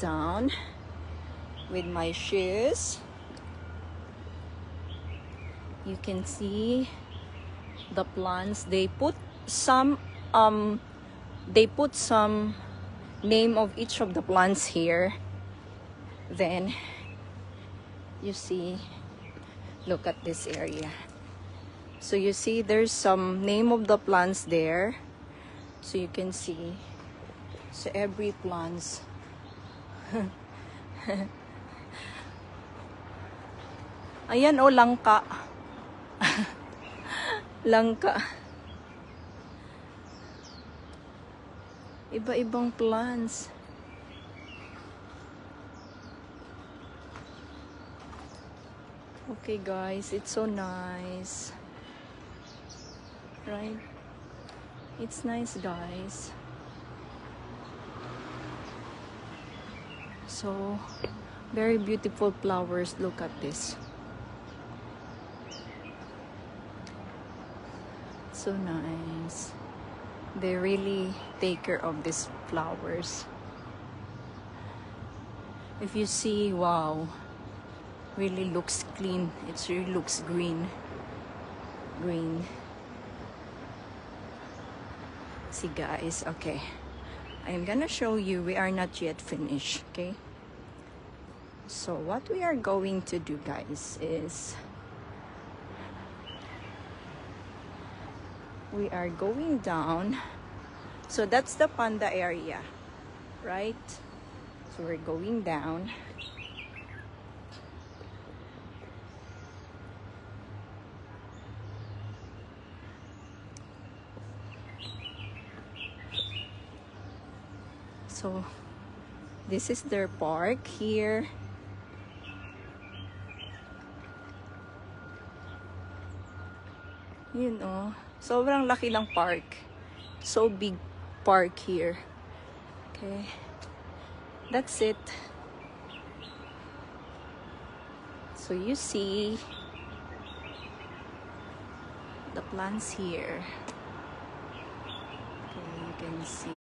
Down with my shoes. You can see the plants. They put some name of each of the plants here. Then you see, look at this area. So you see there's some name of the plants there. So you can see, so every plants. Ayan o, langka. Langka. Iba-ibang plants. Okay guys, it's so nice. Right? It's nice guys. So, very beautiful flowers. Look at this. So nice. They really take care of these flowers. If you see, wow, really looks clean. It really looks green. See guys, okay, I'm gonna show you. We are not yet finished. Okay, so what we are going to do guys is we are going down. So that's the panda area, right? So we're going down. So this is their park here. You know, sobrang laki ng park. So big park here. Okay. That's it. So you see the plants here. Okay, you can see.